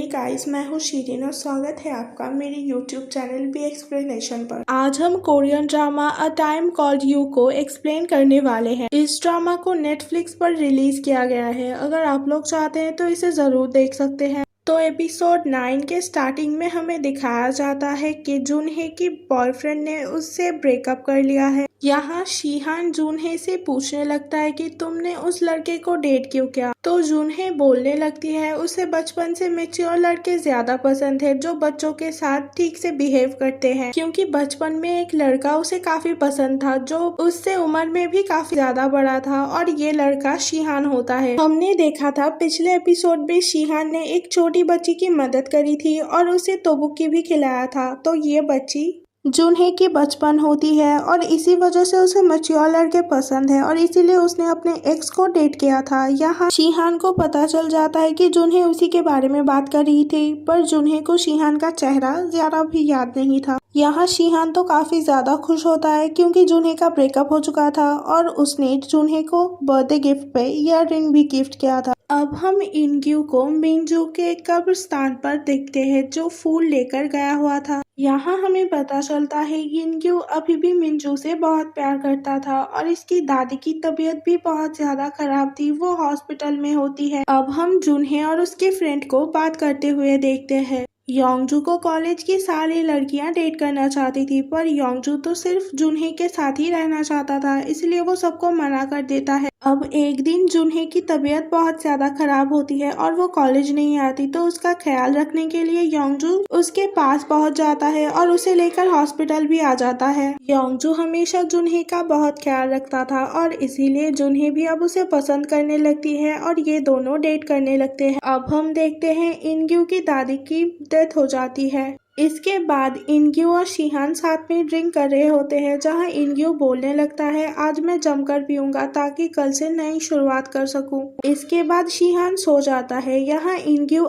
Guys, मैं हूँ शीरीन और स्वागत है आपका मेरे यूट्यूब चैनल बी एक्सप्लेनेशन पर। आज हम Korean drama a time called you को एक्सप्लेन करने वाले हैं। इस ड्रामा को नेटफ्लिक्स पर रिलीज किया गया है। अगर आप लोग चाहते हैं तो इसे जरूर देख सकते हैं। तो एपिसोड 9 के स्टार्टिंग में हमें दिखाया जाता है कि जूनहे की बॉयफ्रेंड ने उससे ब्रेकअप कर लिया है। यहाँ शिहान जूनहे से पूछने लगता है कि तुमने उस लड़के को डेट क्यों किया। तो जूनहे बोलने लगती है उसे बचपन से मैच्योर लड़के ज्यादा पसंद है जो बच्चों के साथ ठीक से बिहेव करते हैं, क्योंकि बचपन में एक लड़का उसे काफी पसंद था जो उससे उम्र में भी काफी ज्यादा बड़ा था और ये लड़का शिहान होता है। हमने देखा था पिछले एपिसोड में शिहान ने एक छोटी बच्ची की मदद करी थी और उसे तोबुकी भी खिलाया था। तो ये बच्ची जूनहे की बचपन होती है और इसी वजह से उसे मैच्योर लड़के पसंद है और इसीलिए उसने अपने एक्स को डेट किया था। यहाँ शिहान को पता चल जाता है कि जूनहे उसी के बारे में बात कर रही थी, पर जूनहे को शिहान का चेहरा जरा भी याद नहीं था। यहाँ शिहान तो काफी ज्यादा खुश होता है क्योंकि जूनहे का ब्रेकअप हो चुका था और उसने जूनहे को बर्थडे गिफ्ट पे ईयर रिंग भी गिफ्ट किया था। अब हम इनग्यू को मिंजू के कब्रिस्तान पर देखते हैं जो फूल लेकर गया हुआ था। यहाँ हमें पता चलता है इनग्यू अभी भी मिंजू से बहुत प्यार करता था और इसकी दादी की तबीयत भी बहुत ज्यादा खराब थी, वो हॉस्पिटल में होती है। अब हम जूनहे और उसके फ्रेंड को बात करते हुए देखते हैं। योंगजू को कॉलेज की सारी लड़कियां डेट करना चाहती थी, पर योंगजू तो सिर्फ जूनहे के साथ ही रहना चाहता था, इसलिए वो सबको मना कर देता है। अब एक दिन जूनहे की तबीयत बहुत ज्यादा खराब होती है और वो कॉलेज नहीं आती, तो उसका ख्याल रखने के लिए योंगजू उसके पास पहुंच जाता है और उसे लेकर हॉस्पिटल भी आ जाता है। योंगजू हमेशा जूनहे का बहुत ख्याल रखता था और इसीलिए जूनहे भी अब उसे पसंद करने लगती है और ये दोनों डेट करने लगते हैं। अब हम देखते हैं इनग्यू की दादी की डेथ हो जाती है। इसके बाद इनग्यू और शिहान साथ में ड्रिंक कर रहे होते हैं, जहां इनग्यू बोलने लगता है आज मैं जमकर पीऊंगा ताकि कल से नई शुरुआत कर सकूं। इसके बाद शिहान सो जाता है। यहाँ इनग्यू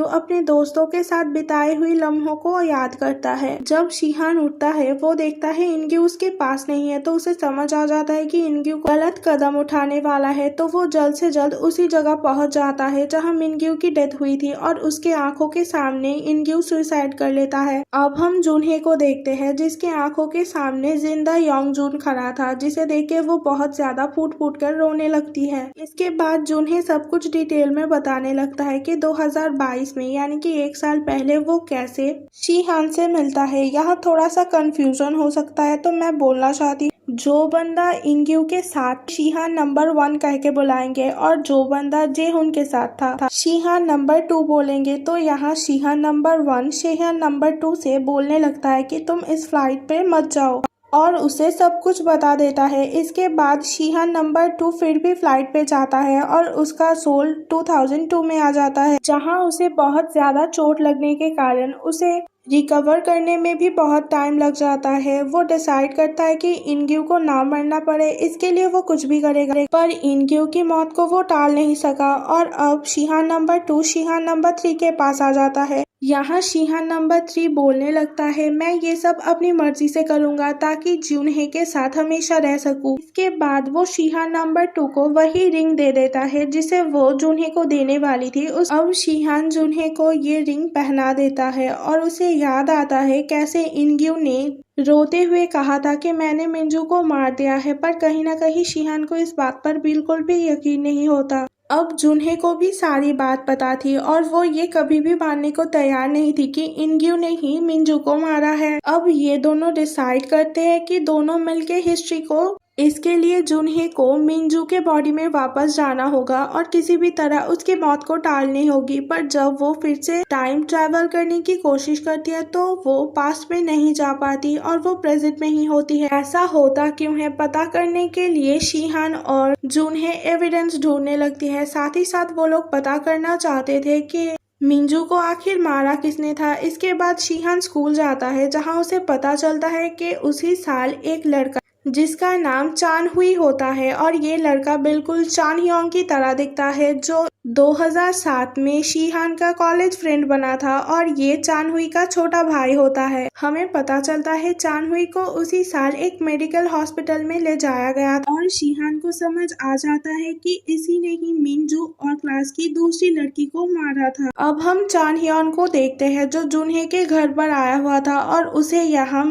अपने दोस्तों के साथ बिताए हुए लम्हों को याद करता है। जब शिहान उठता है वो देखता है इनग्यू उसके पास नहीं है, तो उसे समझ आ जाता है कि इनग्यू गलत कदम उठाने वाला है, तो वो जल्द से जल्द उसी जगह पहुंच जाता है जहाँ मिनग्यू की डेथ हुई थी और उसके आंखों के सामने इनग्यू सुसाइड कर लेता है। अब हम जूनहे को देखते हैं जिसके आंखों के सामने जिंदा योंगजून खड़ा था, जिसे देख के वो बहुत ज्यादा फूट फूट कर रोने लगती है। इसके बाद जूनहे सब कुछ डिटेल में बताने लगता है कि 2022 में यानी कि 1 साल पहले वो कैसे शिहान से मिलता है। यहाँ थोड़ा सा कंफ्यूजन हो सकता है, तो मैं बोलना चाहती जो बंदा इनग्यू के साथ शिहान नंबर 1 कह के बुलाएंगे और जो बंदा जेहुन के साथ था शिहान नंबर 2 बोलेंगे। तो यहाँ शिहान नंबर 1 शिहान नंबर 2 से बोलने लगता है कि तुम इस फ्लाइट पे मत जाओ और उसे सब कुछ बता देता है। इसके बाद शिहान नंबर 2 फिर भी फ्लाइट पे जाता है और उसका सोल 2002 में आ जाता है, जहां उसे बहुत ज्यादा चोट लगने के कारण उसे रिकवर करने में भी बहुत टाइम लग जाता है। वो डिसाइड करता है कि इनग्यू को ना मरना पड़े, इसके लिए वो कुछ भी करेगा, पर इनग्यू की मौत को वो टाल नहीं सका और अब शिहान नंबर 2 शिहान नंबर 3 के पास आ जाता है। यहाँ शिहान नंबर 3 बोलने लगता है मैं ये सब अपनी मर्जी से करूंगा ताकि जूनहे के साथ हमेशा रह सकूं। इसके बाद वो शिहान नंबर 2 को वही रिंग दे देता है जिसे वो जूनहे को देने वाली थी। अब शिहान जूनहे को ये रिंग पहना देता है और उसे याद आता है कैसे इनग्यू ने रोते हुए कहा था कि मैंने मिंजू को मार दिया है, पर कहीं ना कहीं शिहान को इस बात पर बिल्कुल भी यकीन नहीं होता। अब जूनहे को भी सारी बात पता थी और वो ये कभी भी मानने को तैयार नहीं थी कि इनग्यू ने ही मिंजू को मारा है। अब ये दोनों डिसाइड करते हैं कि दोनों मिलके हिस्ट्री को इसके लिए जूनहे को मिंजू के बॉडी में वापस जाना होगा और किसी भी तरह उसकी मौत को टालनी होगी। पर जब वो फिर से टाइम ट्रैवल करने की कोशिश करती है तो वो पास्ट में नहीं जा पाती और वो प्रेजेंट में ही होती है। ऐसा होता क्यों है पता करने के लिए शिहान और जूनहे एविडेंस ढूंढने लगती है। साथ ही साथ वो लोग पता करना चाहते थे कि मिंजू को आखिर मारा किसने था। इसके बाद शिहान स्कूल जाता है जहाँ उसे पता चलता है कि उसी साल एक लड़का जिसका नाम चान हुई होता है और ये लड़का बिल्कुल चान ह्योंग की तरह दिखता है जो 2007 में शीहान का कॉलेज फ्रेंड बना था और ये चानहुई का छोटा भाई होता है। हमें पता चलता है चानहुई को उसी साल एक मेडिकल हॉस्पिटल में ले जाया गया था और शीहान को समझ आ जाता है कि इसी ने ही मिनजू और क्लास की दूसरी लड़की को मारा था। अब हम चानह्योन को देखते हैं जो जुनहे के घर पर आया हुआ था और उसे यहाँ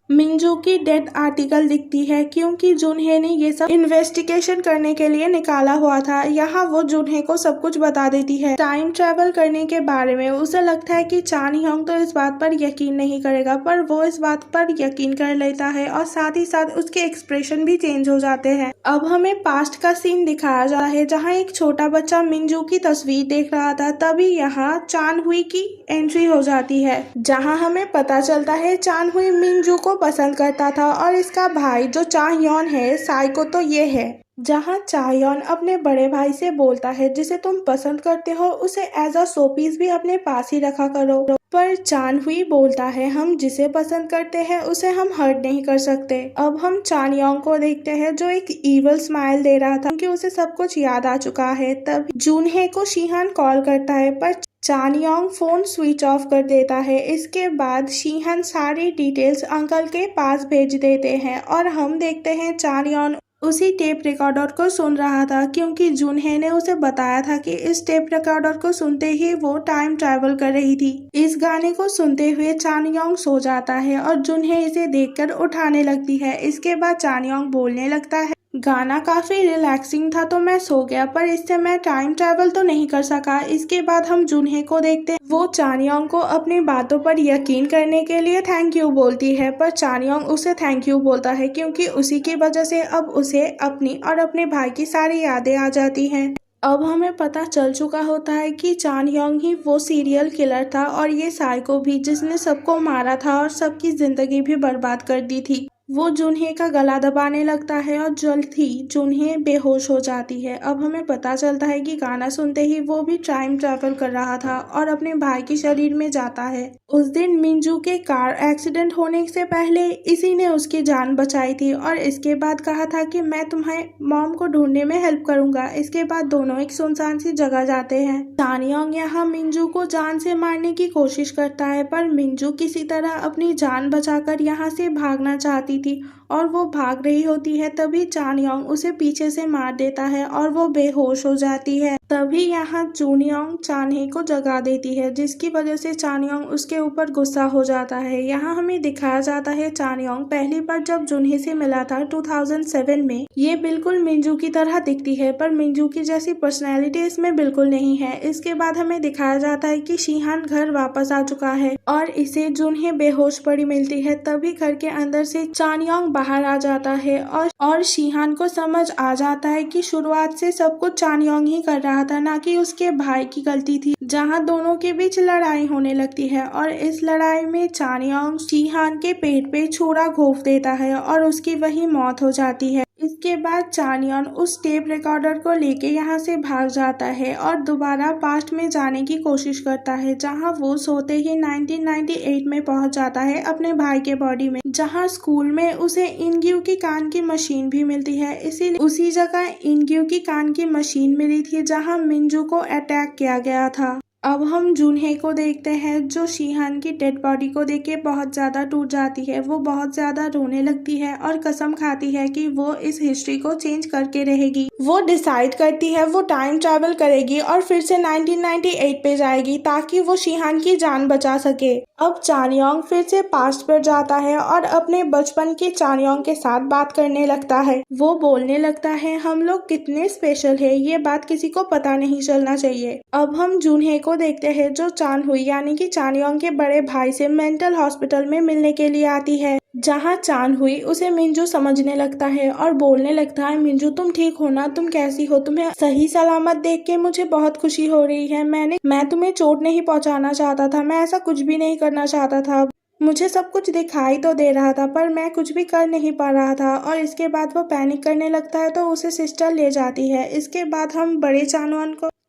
मिनजू की डेथ आर्टिकल दिखती है क्योंकि जुनहे ने ये सब इन्वेस्टिगेशन करने के लिए निकाला हुआ था। यहाँ वो जुनहे को सब कुछ बता देती है टाइम ट्रेवल करने के बारे में। उसे लगता है कि चानह्योन तो इस बात पर यकीन नहीं करेगा पर वो इस बात पर यकीन कर लेता है और साथ ही साथ उसके एक्सप्रेशन भी चेंज हो जाते हैं। अब हमें पास्ट का सीन दिखाया जा रहा है जहाँ एक छोटा बच्चा मिनजू की तस्वीर देख रहा था। तभी यहाँ चानहुई की एंट्री हो जाती है जहाँ हमें पता चलता है चानहुई मिनजू को पसंद करता था और इसका भाई जो चाहयोन है साइको तो ये है। जहाँ चाहयोन अपने बड़े भाई से बोलता है जिसे तुम पसंद करते हो उसे एज अ शोपीस भी अपने पास ही रखा करो, पर चानहुई बोलता है हम जिसे पसंद करते हैं उसे हम हर्ट नहीं कर सकते। अब हम चानयोंग को देखते हैं जो एक इवल स्माइल दे रहा था क्योंकि उसे सब कुछ याद आ चुका है। तब जुनहे को शीहान कॉल करता है पर चानयोंग फोन स्विच ऑफ कर देता है। इसके बाद शीहान सारी डिटेल्स अंकल के पास भेज देते हैं और हम देखते हैं चानयोंग उसी टेप रिकॉर्डर को सुन रहा था क्योंकि जुनहे ने उसे बताया था कि इस टेप रिकॉर्डर को सुनते ही वो टाइम ट्रैवल कर रही थी। इस गाने को सुनते हुए चानयोंग सो जाता है और जुनहे इसे देखकर उठाने लगती है। इसके बाद चानयोंग बोलने लगता है गाना काफी रिलैक्सिंग था तो मैं सो गया पर इससे मैं टाइम ट्रैवल तो नहीं कर सका। इसके बाद हम जुनहे को देखते हैं वो चानयोंग को अपनी बातों पर यकीन करने के लिए थैंक यू बोलती है पर चानयोंग उसे थैंक यू बोलता है क्योंकि उसी की वजह से अब उसे अपनी और अपने भाई की सारी यादें आ जाती हैं। अब हमें पता चल चुका होता है कि चानह्योंग ही वो सीरियल किलर था और ये साइको भी जिसने सबको मारा था और सबकी जिंदगी भी बर्बाद कर दी थी। वो जुनहे का गला दबाने लगता है और जल्द ही जुनहे बेहोश हो जाती है। अब हमें पता चलता है कि गाना सुनते ही वो भी टाइम ट्रैवल कर रहा था और अपने भाई के शरीर में जाता है। उस दिन मिनजू के कार एक्सीडेंट होने से पहले इसी ने उसकी जान बचाई थी और इसके बाद कहा था कि मैं तुम्हें मॉम को ढूंढने में हेल्प करूंगा। इसके बाद दोनों एक सुनसान सी जगह जाते हैं। चानयोंग यहाँ मिनजू को जान से मारने की कोशिश करता है पर मिनजू किसी तरह अपनी जान बचाकर यहाँ से भागना चाहती थी और वो भाग रही होती है। तभी चानयोंग उसे पीछे से मार देता है और वो बेहोश हो जाती है। तभी यहाँ चुनयोंग चानहे को जगा देती है जिसकी वजह से चानयोंग उसके ऊपर गुस्सा हो जाता है। यहाँ हमें दिखाया जाता है चानयोंग पहली बार जब जुनहे से मिला था 2007 में ये बिल्कुल मिनजू की तरह दिखती है पर मिनजू की जैसी पर्सनैलिटी इसमें बिल्कुल नहीं है। इसके बाद हमें दिखाया जाता है कि शीहान घर वापस आ चुका है और इसे जुनहे बेहोश पड़ी मिलती है। तभी घर के अंदर से चानयोंग बाहर आ जाता है और शीहान को समझ आ जाता है कि शुरुआत से सब कुछ चानयोंग ही कर रहा था ना कि उसके भाई की गलती थी। जहां दोनों के बीच लड़ाई होने लगती है और इस लड़ाई में चानयोंग शीहान के पेट पे छुरा घोंप देता है और उसकी वही मौत हो जाती है। इसके बाद चानयोंग उस टेप रिकॉर्डर को लेके यहाँ से भाग जाता है और दोबारा पास्ट में जाने की कोशिश करता है जहाँ वो सोते ही 1998 में पहुँच जाता है अपने भाई के बॉडी में, जहाँ स्कूल में उसे इनग्यू की कान की मशीन भी मिलती है। इसीलिए उसी जगह इनग्यू की कान की मशीन मिली थी जहाँ मिनजू को अटैक किया गया था। अब हम जुनहे को देखते हैं जो शीहान की डेड बॉडी को देख के बहुत ज्यादा टूट जाती है। वो बहुत ज्यादा रोने लगती है और कसम खाती है कि वो इस हिस्ट्री को चेंज करके रहेगी। वो डिसाइड करती है वो टाइम ट्रैवल करेगी और फिर से 1998 पे जाएगी ताकि वो शीहान की जान बचा सके। अब चानयोंग फिर से पास्ट पर जाता है और अपने बचपन के चानयोंग के साथ बात करने लगता है। वो बोलने लगता है हम लोग कितने स्पेशल है, ये बात किसी को पता नहीं चलना चाहिए। अब हम जुनहे को देखते हैं जो चानहुई यानी कि चानयोंग के बड़े भाई से मेंटल हॉस्पिटल में मिलने के लिए आती है, जहाँ चानहुई उसे मिनजू समझने लगता है और बोलने लगता है मिनजू तुम ठीक हो ना, तुम कैसी हो, तुम्हें सही सलामत देख के मुझे बहुत खुशी हो रही है। मैं तुम्हें चोट नहीं पहुँचाना चाहता था, मैं ऐसा कुछ भी नहीं करना चाहता था। मुझे सब कुछ दिखाई तो दे रहा था पर मैं कुछ भी कर नहीं पा रहा था। और इसके बाद वो पैनिक करने लगता है तो उसे सिस्टर ले जाती है। इसके बाद हम बड़े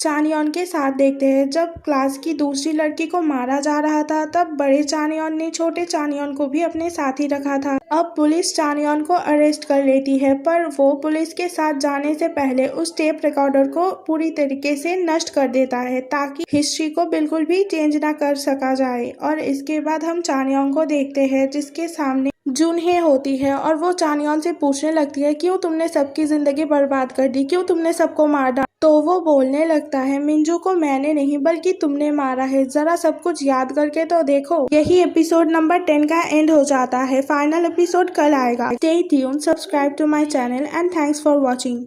चानयोन के साथ देखते हैं। जब क्लास की दूसरी लड़की को मारा जा रहा था तब बड़े चानयोन ने छोटे चानयोन को भी अपने साथ ही रखा था। अब पुलिस चानयोन को अरेस्ट कर लेती है, पर वो पुलिस के साथ जाने से पहले उस टेप रिकॉर्डर को पूरी तरीके से नष्ट कर देता है ताकि हिस्ट्री को बिल्कुल भी चेंज ना कर सका जाए। और इसके बाद हम चानयोन को देखते हैं जिसके सामने जूनहे होती है और वो चानयोन से पूछने लगती है, क्यों तुमने सबकी जिंदगी बर्बाद कर दी, क्यों तुमने सबको मार डाला। तो वो बोलने लगता है, मिंजू को मैंने नहीं बल्कि तुमने मारा है, जरा सब कुछ याद करके तो देखो। यही एपिसोड नंबर 10 का एंड हो जाता है। फाइनल एपिसोड कल आएगा। Stay tuned, subscribe to my channel and thanks for watching.